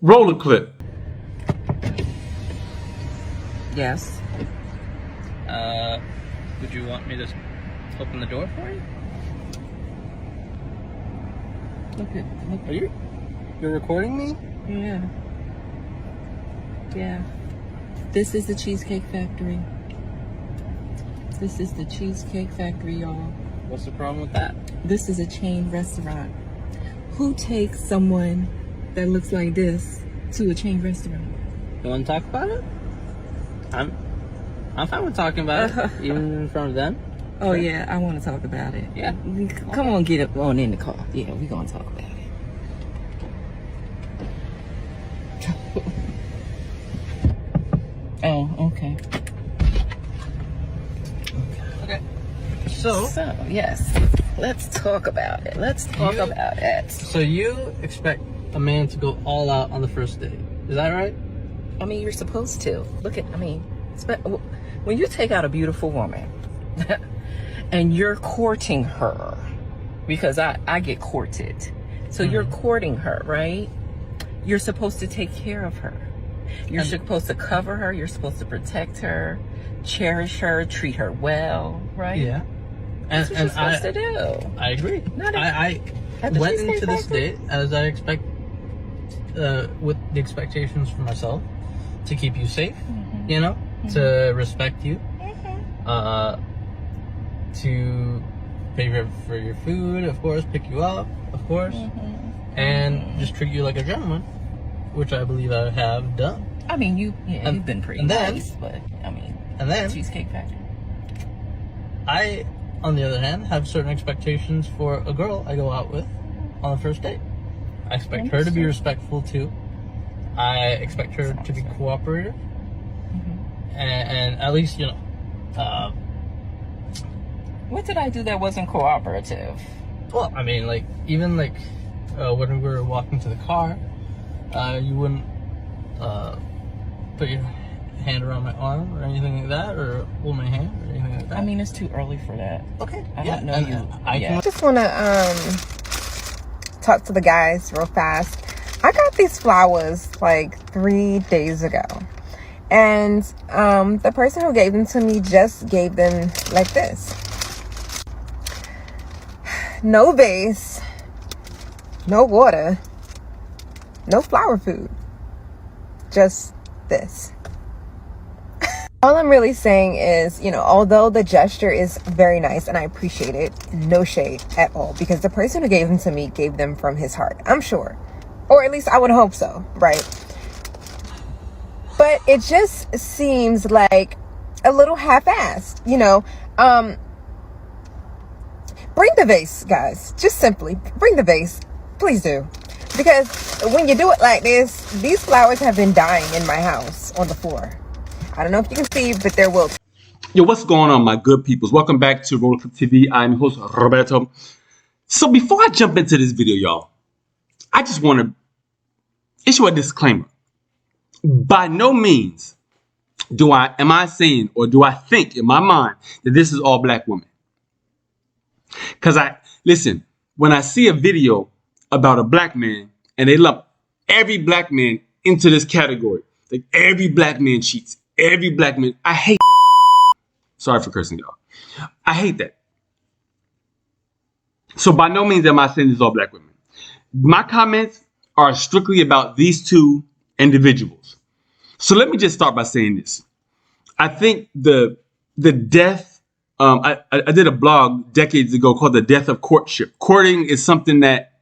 Roll a clip. Yes. Would you want me to open the door for you? Look. Are you're recording me? Yeah. Yeah. This is the Cheesecake Factory. This is the Cheesecake Factory, y'all. What's the problem with that? This is a chain restaurant. Who takes someone that looks like this to a chain restaurant? You want to talk about it? I'm fine with talking about it, even in front of them. Oh, yeah, I want to talk about it. Yeah. Come on, get up on in the car. Yeah, we're going to talk about it. Oh, okay. Okay. So, yes, let's talk about it. Let's talk about it. So you expect a man to go all out on the first date. Is that right? I mean, you're supposed to. When you take out a beautiful woman and you're courting her, because I get courted. So you're courting her, right? You're supposed to take care of her. You're supposed to cover her. You're supposed to protect her, cherish her, treat her well, right? Yeah. That's what you're supposed to do. I agree. I At the went Cheesecake into this Factory? date as I expect, with the expectations for myself to keep you safe, you know, to respect you, to pay for your food, of course, pick you up, of course, and just treat you like a gentleman, which I believe I have done. I mean, you've been pretty nice, but I mean, and then Cheesecake Factory. I, on the other hand, have certain expectations for a girl I go out with on the first date. I expect her to be respectful too. I expect her to be cooperative, and at least, you know. What did I do that wasn't cooperative? Well, I mean, like, even like when we were walking to the car, you wouldn't put your hand around my arm or anything like that, or hold my hand or anything like that. I mean, it's too early for that. Okay. I don't know you. I just want to talk to the guys real fast. I got these flowers like 3 days ago, and the person who gave them to me just gave them like this. No vase, no water, no flower food, just this. All I'm really saying is, you know, although the gesture is very nice and I appreciate it, no shade at all, because the person who gave them to me gave them from his heart, I'm sure. Or at least I would hope so, right? But it just seems like a little half-assed, you know. Bring the vase, guys. Just simply bring the vase. Please do. Because when you do it like this, these flowers have been dying in my house on the floor. I don't know if you can see, but there will. Yo, what's going on, my good peoples? Welcome back to Roller Clip TV. I'm your host, Roberto. So before I jump into this video, y'all, I just want to issue a disclaimer. By no means am I saying, or do I think in my mind that this is all black women. Because listen, when I see a video about a black man and they lump every black man into this category, like every black man cheats, every black man, I hate that. Sorry for cursing, y'all. I hate that. So by no means am I saying this is all black women. My comments are strictly about these two individuals. So let me just start by saying this. I think the death, I did a blog decades ago called The Death of Courtship. Courting is something that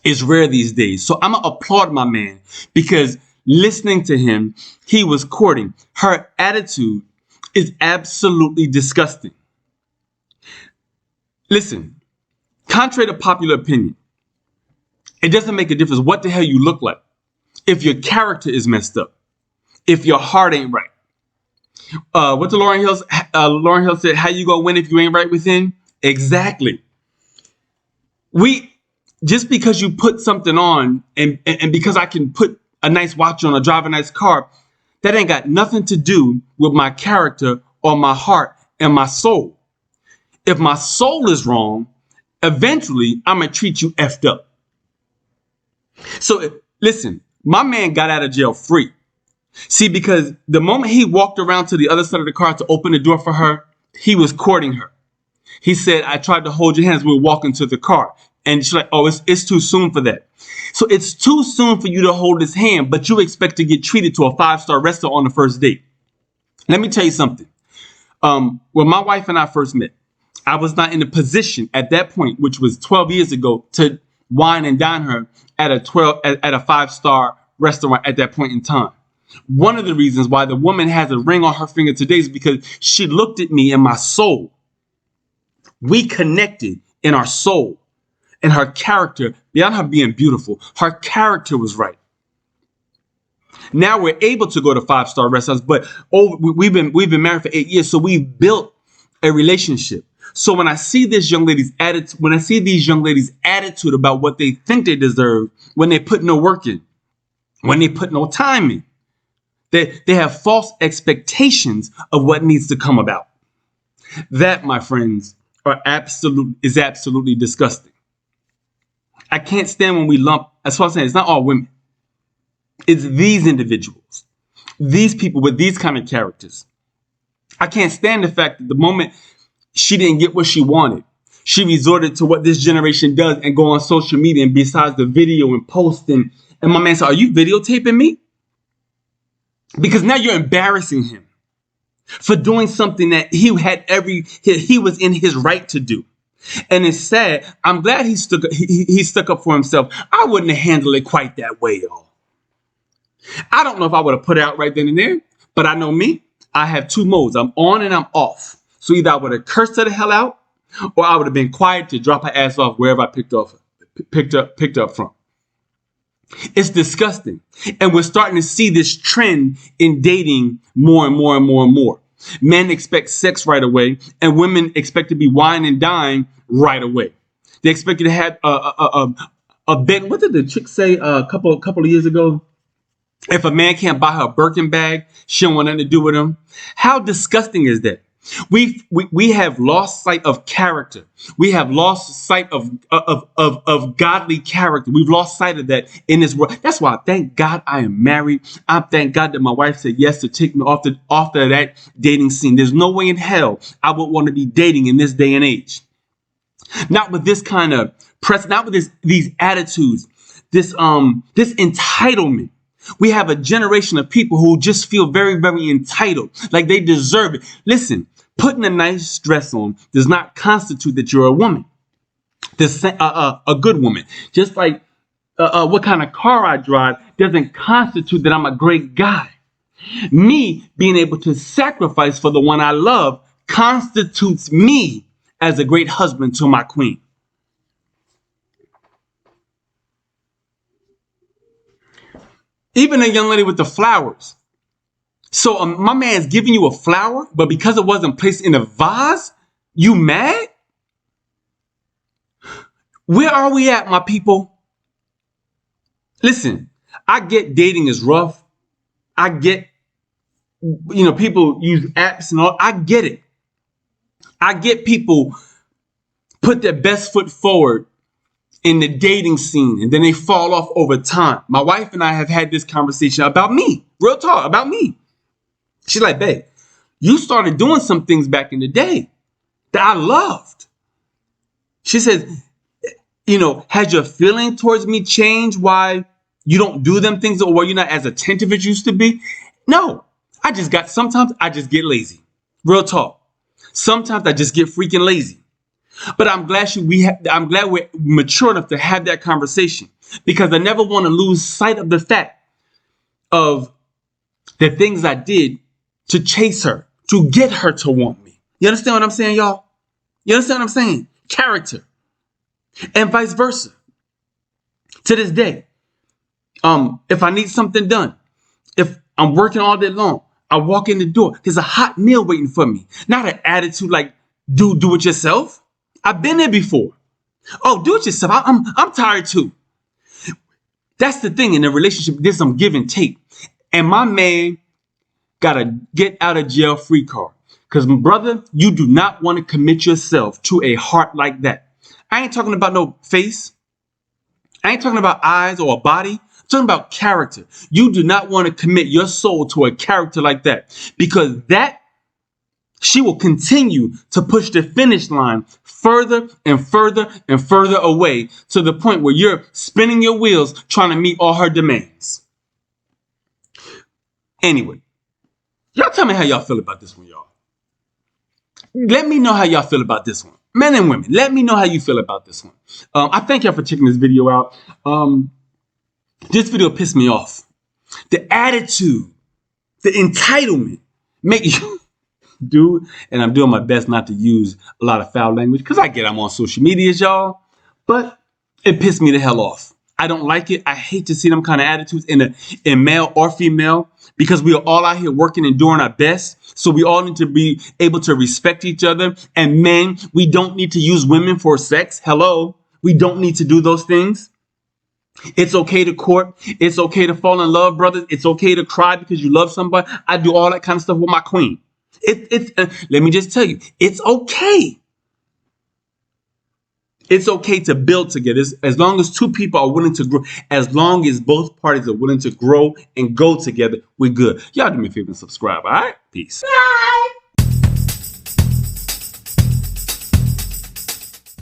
is rare these days. So I'm going to applaud my man, because listening to him, he was courting. Her attitude is absolutely disgusting. Listen, contrary to popular opinion, it doesn't make a difference what the hell you look like if your character is messed up, if your heart ain't right. What did Lauryn Hill said, how you gonna win if you ain't right within? Exactly. Just because you put something on and because I can put a nice watch on or drive a nice car, that ain't got nothing to do with my character or my heart and my soul. If my soul is wrong, eventually I'm gonna treat you effed up. So listen, My man got out of jail free. See, because the moment he walked around to the other side of the car to open the door for her, he was courting her. He said, I tried to hold your hands. We were walking to the car. And she's like, oh, it's too soon for that. So it's too soon for you to hold his hand, but you expect to get treated to a 5-star restaurant on the first date. Let me tell you something. When my wife and I first met, I was not in a position at that point, which was 12 years ago, to wine and dine her at a 5-star restaurant at that point in time. One of the reasons why the woman has a ring on her finger today is because she looked at me in my soul. We connected in our soul, and her character, beyond her being beautiful, her character was right. Now we're able to go to 5-star restaurants, but we've been married for 8 years, so we've built a relationship. So when I see this young lady's attitude, when I see these young ladies' attitude about what they think they deserve, when they put no work in, when they put no time in, they have false expectations of what needs to come about. That, my friends, is absolutely disgusting. I can't stand when we lump. That's what I'm saying. It's not all women. It's these individuals, these people with these kind of characters. I can't stand the fact that the moment she didn't get what she wanted, she resorted to what this generation does and go on social media and besides the video and posting. And my man said, are you videotaping me? Because now you're embarrassing him for doing something that he was in his right to do. And it's sad. I'm glad he stuck up for himself. I wouldn't have handled it quite that way, y'all. I don't know if I would have put it out right then and there, but I know me. I have two modes. I'm on and I'm off. So either I would have cursed her the hell out, or I would have been quiet to drop her ass off wherever I picked up from. It's disgusting. And we're starting to see this trend in dating more and more and more and more. Men expect sex right away, and women expect to be wine and dine right away. They expect you to have a bed. What did the chick say a couple of years ago? If a man can't buy her a Birkin bag, she don't want nothing to do with him. How disgusting is that? We have lost sight of character. We have lost sight of godly character. We've lost sight of that in this world. That's why I thank God I am married. I thank God that my wife said yes to take me off of that dating scene. There's no way in hell I would want to be dating in this day and age. Not with this kind of press, not with these attitudes, this entitlement. We have a generation of people who just feel very, very entitled, like they deserve it. Listen, putting a nice dress on does not constitute that you're a woman, a good woman. Just like what kind of car I drive doesn't constitute that I'm a great guy. Me being able to sacrifice for the one I love constitutes me as a great husband to my queen. Even a young lady with the flowers. So my man's giving you a flower, but because it wasn't placed in a vase, you mad? Where are we at, my people? Listen, I get dating is rough. I get, people use apps and all. I get it. I get people put their best foot forward in the dating scene, and then they fall off over time. My wife and I have had this conversation about me. Real talk, about me. She's like, babe, you started doing some things back in the day that I loved. She says, has your feeling towards me changed why you don't do them things or why you're not as attentive as you used to be? No, sometimes I just get lazy. Real talk. Sometimes I just get freaking lazy. But I'm glad we're mature enough to have that conversation, because I never want to lose sight of the fact of the things I did to chase her, to get her to want me. You understand what I'm saying, y'all? You understand what I'm saying? Character. And vice versa. To this day, if I need something done, if I'm working all day long, I walk in the door, there's a hot meal waiting for me. Not an attitude like, do it yourself. I've been there before. Oh, do it yourself. I'm tired too. That's the thing in a relationship. There's some give and take. And my man got a get out of jail free card. Because, brother, you do not want to commit yourself to a heart like that. I ain't talking about no face. I ain't talking about eyes or a body. talking about character. You do not want to commit your soul to a character like that, because she will continue to push the finish line further and further and further away, to the point where you're spinning your wheels trying to meet all her demands. Anyway, y'all tell me how y'all feel about this one, y'all. Let me know how y'all feel about this one. Men and women, let me know how you feel about this one. I thank y'all for checking this video out. This video pissed me off. The attitude, the entitlement, make you, dude, and I'm doing my best not to use a lot of foul language, because I get I'm on social medias, y'all, but it pissed me the hell off. I don't like it. I hate to see them kind of attitudes in male or female, because we are all out here working and doing our best. So we all need to be able to respect each other. And men, we don't need to use women for sex. Hello. We don't need to do those things. It's okay to court. It's okay to fall in love, brothers. It's okay to cry because you love somebody. I do all that kind of stuff with my queen. Let me just tell you, it's okay. It's okay to build together, as long as two people are willing to grow. As long as both parties are willing to grow and go together, we're good. Y'all do me a favor and subscribe, all right? Peace. Bye.